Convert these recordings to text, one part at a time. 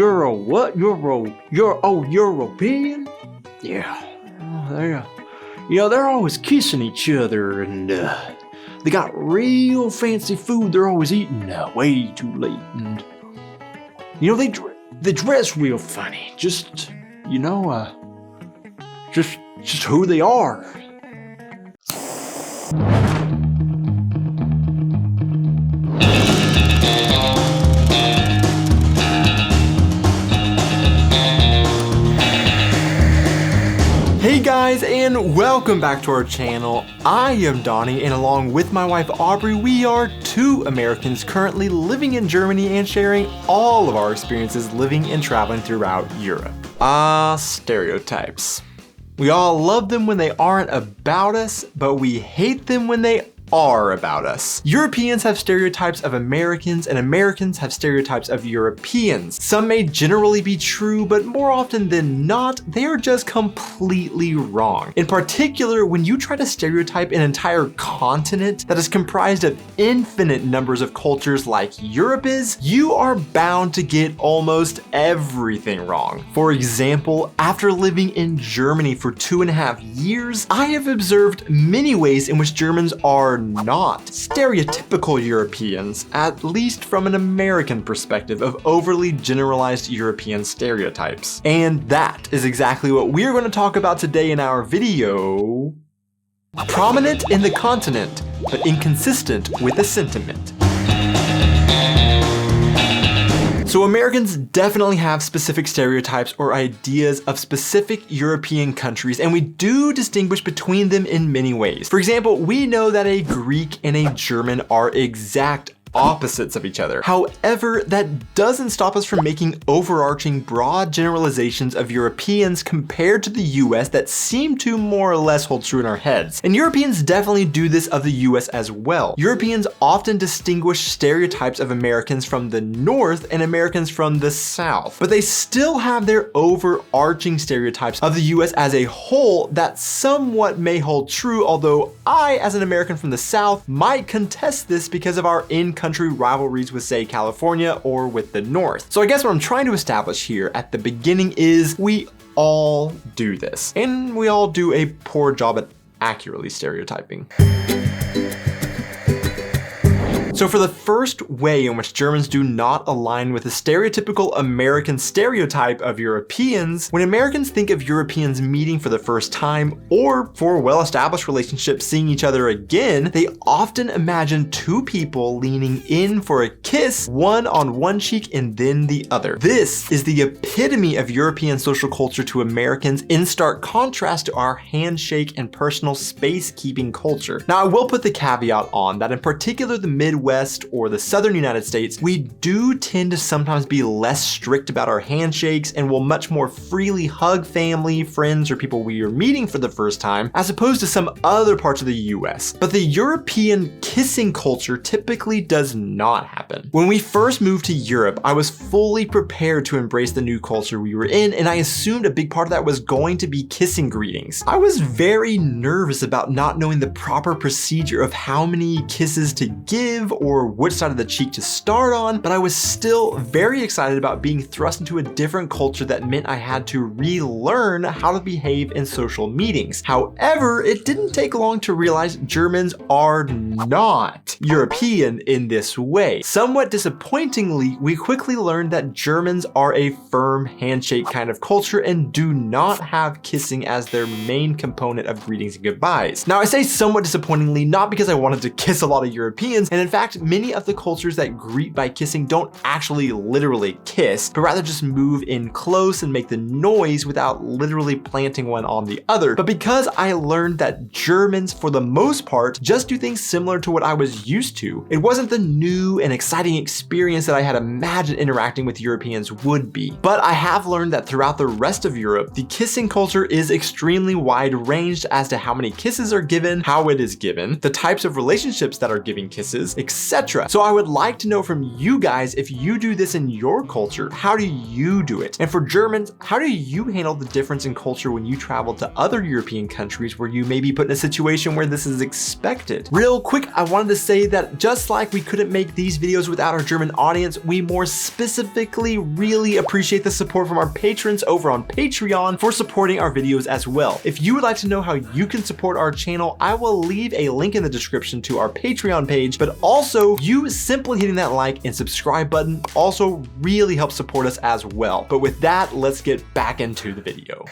you're a what? You're European? Yeah. They're always kissing each other, and they got real fancy food they're always eating way too late. And they dress real funny. Just who they are. Hey guys, and welcome back to our channel. I am Donnie, and along with my wife Aubrey, we are two Americans currently living in Germany and sharing all of our experiences living and traveling throughout Europe. Stereotypes. We all love them when they aren't about us, but we hate them when they are about us. Europeans have stereotypes of Americans, and Americans have stereotypes of Europeans. Some may generally be true, but more often than not, they are just completely wrong. In particular, when you try to stereotype an entire continent that is comprised of infinite numbers of cultures like Europe is, you are bound to get almost everything wrong. For example, after living in Germany for 2.5 years, I have observed many ways in which Germans are not stereotypical Europeans, at least from an American perspective of overly generalized European stereotypes. And that is exactly what we're going to talk about today in our video. Prominent in the continent, but inconsistent with the sentiment. So Americans definitely have specific stereotypes or ideas of specific European countries, and we do distinguish between them in many ways. For example, we know that a Greek and a German are exact opposites of each other. However, that doesn't stop us from making overarching broad generalizations of Europeans compared to the US that seem to more or less hold true in our heads. And Europeans definitely do this of the US as well. Europeans often distinguish stereotypes of Americans from the North and Americans from the South, but they still have their overarching stereotypes of the US as a whole that somewhat may hold true, although I, as an American from the South, might contest this because of our in-country rivalries with, say, California or with the North. So I guess what I'm trying to establish here at the beginning is we all do this, and we all do a poor job at accurately stereotyping. So for the first way in which Germans do not align with the stereotypical American stereotype of Europeans, when Americans think of Europeans meeting for the first time, or for well-established relationships seeing each other again, they often imagine two people leaning in for a kiss, one on one cheek and then the other. This is the epitome of European social culture to Americans, in stark contrast to our handshake and personal space-keeping culture. Now, I will put the caveat on that in particular the Midwest or the Southern United States, we do tend to sometimes be less strict about our handshakes and will much more freely hug family, friends, or people we are meeting for the first time, as opposed to some other parts of the US. But the European kissing culture typically does not happen. When we first moved to Europe, I was fully prepared to embrace the new culture we were in, and I assumed a big part of that was going to be kissing greetings. I was very nervous about not knowing the proper procedure of how many kisses to give or which side of the cheek to start on, but I was still very excited about being thrust into a different culture that meant I had to relearn how to behave in social meetings. However, it didn't take long to realize Germans are not European in this way. Somewhat disappointingly, we quickly learned that Germans are a firm handshake kind of culture and do not have kissing as their main component of greetings and goodbyes. Now, I say somewhat disappointingly, not because I wanted to kiss a lot of Europeans, and in fact, many of the cultures that greet by kissing don't actually literally kiss, but rather just move in close and make the noise without literally planting one on the other. But because I learned that Germans, for the most part, just do things similar to what I was used to, it wasn't the new and exciting experience that I had imagined interacting with Europeans would be. But I have learned that throughout the rest of Europe, the kissing culture is extremely wide-ranged as to how many kisses are given, how it is given, the types of relationships that are giving kisses, etc. So I would like to know from you guys, if you do this in your culture, how do you do it? And for Germans, how do you handle the difference in culture when you travel to other European countries where you may be put in a situation where this is expected? Real quick, I wanted to say that just like we couldn't make these videos without our German audience, we more specifically really appreciate the support from our patrons over on Patreon for supporting our videos as well. If you would like to know how you can support our channel, I will leave a link in the description to our Patreon page, but also you simply hitting that like and subscribe button also really helps support us as well. But with that, let's get back into the video.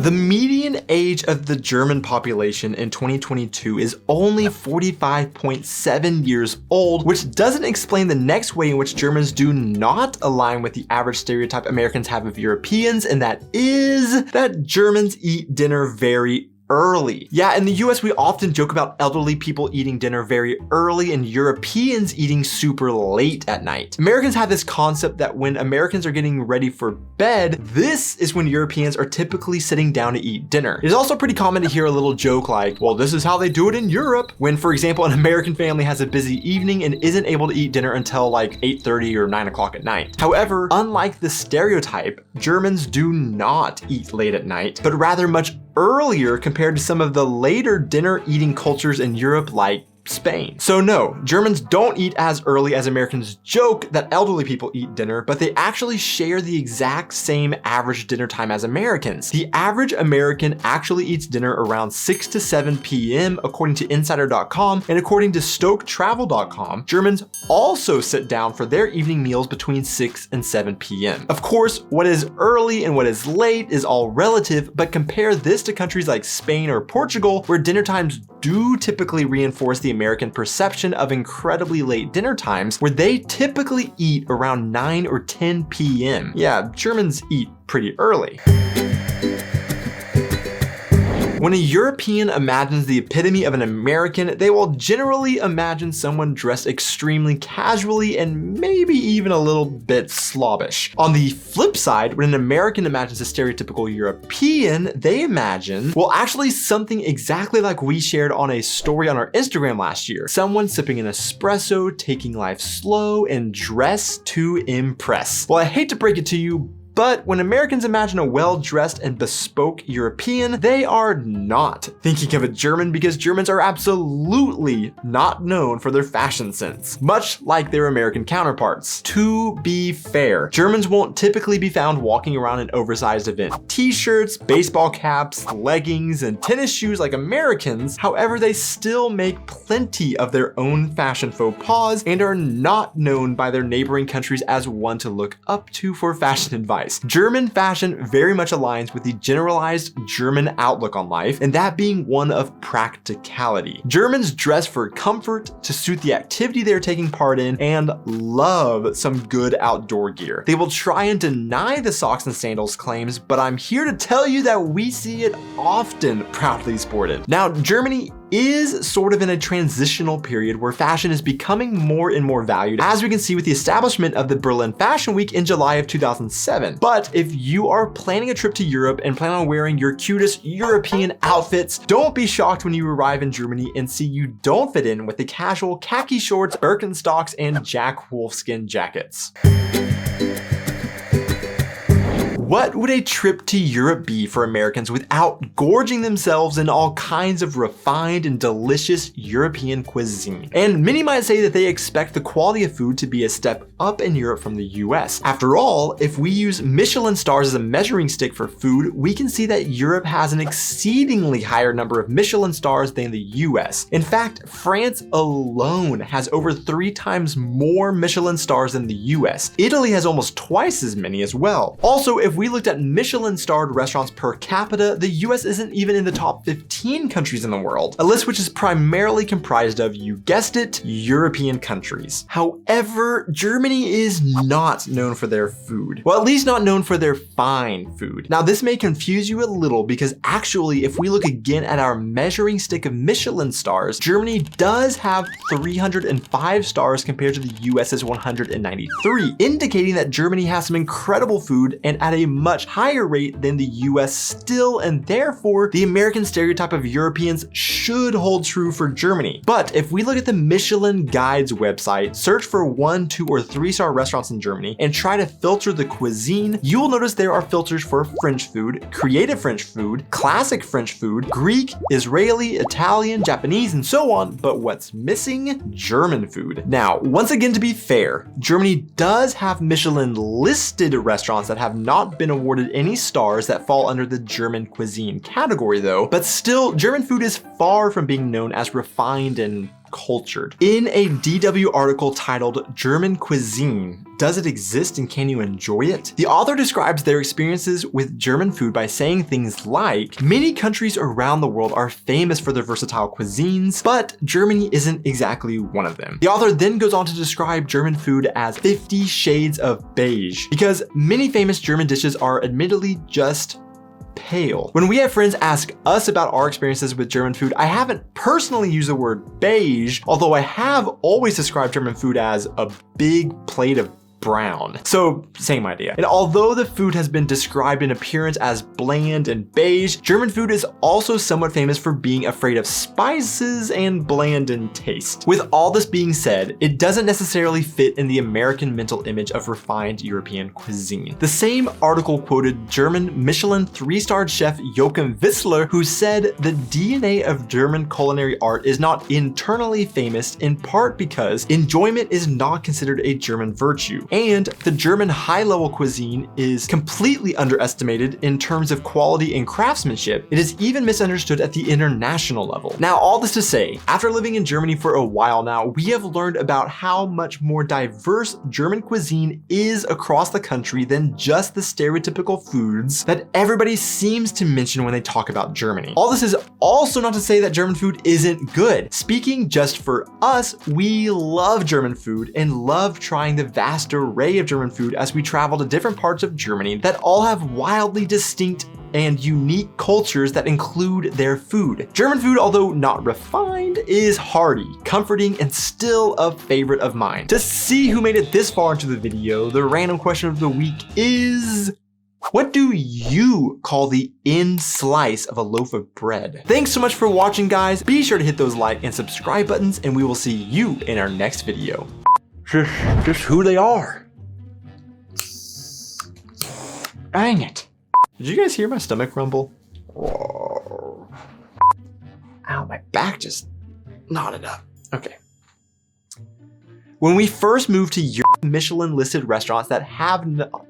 The median age of the German population in 2022 is only 45.7 years old, which doesn't explain the next way in which Germans do not align with the average stereotype Americans have of Europeans, and that is that Germans eat dinner very early. Yeah, in the US, we often joke about elderly people eating dinner very early and Europeans eating super late at night. Americans have this concept that when Americans are getting ready for bed, this is when Europeans are typically sitting down to eat dinner. It is also pretty common to hear a little joke like, well, this is how they do it in Europe, when, for example, an American family has a busy evening and isn't able to eat dinner until like 8:30 or 9 o'clock at night. However, unlike the stereotype, Germans do not eat late at night, but rather much earlier compared to some of the later dinner eating cultures in Europe like Spain. So no, Germans don't eat as early as Americans joke that elderly people eat dinner, but they actually share the exact same average dinner time as Americans. The average American actually eats dinner around 6 to 7 p.m. according to Insider.com, and according to StokeTravel.com, Germans also sit down for their evening meals between 6 and 7 p.m. Of course, what is early and what is late is all relative, but compare this to countries like Spain or Portugal, where dinner times do typically reinforce the American perception of incredibly late dinner times, where they typically eat around 9 or 10 p.m. Yeah, Germans eat pretty early. When a European imagines the epitome of an American, they will generally imagine someone dressed extremely casually and maybe even a little bit slobbish. On the flip side, when an American imagines a stereotypical European, they imagine, well, actually something exactly like we shared on a story on our Instagram last year. Someone sipping an espresso, taking life slow, and dressed to impress. Well, I hate to break it to you, but when Americans imagine a well-dressed and bespoke European, they are not thinking of a German, because Germans are absolutely not known for their fashion sense, much like their American counterparts. To be fair, Germans won't typically be found walking around in oversized event t-shirts, baseball caps, leggings, and tennis shoes like Americans. However, they still make plenty of their own fashion faux pas and are not known by their neighboring countries as one to look up to for fashion advice. German fashion very much aligns with the generalized German outlook on life, and that being one of practicality. Germans dress for comfort, to suit the activity they're taking part in, and love some good outdoor gear. They will try and deny the socks and sandals claims, but I'm here to tell you that we see it often proudly sported. Now, Germany is sort of in a transitional period where fashion is becoming more and more valued, as we can see with the establishment of the Berlin Fashion Week in July of 2007. But if you are planning a trip to Europe and plan on wearing your cutest European outfits, don't be shocked when you arrive in Germany and see you don't fit in with the casual khaki shorts, Birkenstocks, and Jack Wolfskin jackets. What would a trip to Europe be for Americans without gorging themselves in all kinds of refined and delicious European cuisine? And many might say that they expect the quality of food to be a step up in Europe from the US. After all, if we use Michelin stars as a measuring stick for food, we can see that Europe has an exceedingly higher number of Michelin stars than the US. In fact, France alone has over 3 times more Michelin stars than the US. Italy has almost twice as many as well. Also, if we looked at Michelin-starred restaurants per capita, the US isn't even in the top 15 countries in the world, a list which is primarily comprised of, you guessed it, European countries. However, Germany is not known for their food. Well, at least not known for their fine food. Now, this may confuse you a little because actually, if we look again at our measuring stick of Michelin stars, Germany does have 305 stars compared to the US's 193, indicating that Germany has some incredible food and at a much higher rate than the US still, and therefore the American stereotype of Europeans should hold true for Germany. But if we look at the Michelin Guides website, search for 1, 2, or 3-star restaurants in Germany, and try to filter the cuisine, you will notice there are filters for French food, creative French food, classic French food, Greek, Israeli, Italian, Japanese, and so on, but what's missing? German food. Now, once again, to be fair, Germany does have Michelin listed restaurants that have not been awarded any stars that fall under the German cuisine category though, but still, German food is far from being known as refined and cultured. In a DW article titled German Cuisine, Does It Exist and Can You Enjoy It? The author describes their experiences with German food by saying things like, many countries around the world are famous for their versatile cuisines, but Germany isn't exactly one of them. The author then goes on to describe German food as 50 shades of beige, because many famous German dishes are admittedly just pale. When we have friends ask us about our experiences with German food, I haven't personally used the word beige, although I have always described German food as a big plate of brown. So same idea. And although the food has been described in appearance as bland and beige, German food is also somewhat famous for being afraid of spices and bland in taste. With all this being said, it doesn't necessarily fit in the American mental image of refined European cuisine. The same article quoted German Michelin 3-star chef Joachim Wissler, who said the DNA of German culinary art is not internally famous, in part because enjoyment is not considered a German virtue. And the German high-level cuisine is completely underestimated in terms of quality and craftsmanship. It is even misunderstood at the international level. Now, all this to say, after living in Germany for a while now, we have learned about how much more diverse German cuisine is across the country than just the stereotypical foods that everybody seems to mention when they talk about Germany. All this is also not to say that German food isn't good. Speaking just for us, we love German food and love trying the vast array of German food as we travel to different parts of Germany that all have wildly distinct and unique cultures that include their food. German food, although not refined, is hearty, comforting, and still a favorite of mine. To see who made it this far into the video, the random question of the week is, what do you call the end slice of a loaf of bread? Thanks so much for watching, guys. Be sure to hit those like and subscribe buttons, and we will see you in our next video. Just who they are. Dang it. Did you guys hear my stomach rumble? Whoa. Ow, my back just knotted up. Okay. When we first moved to Europe, Michelin listed restaurants that have no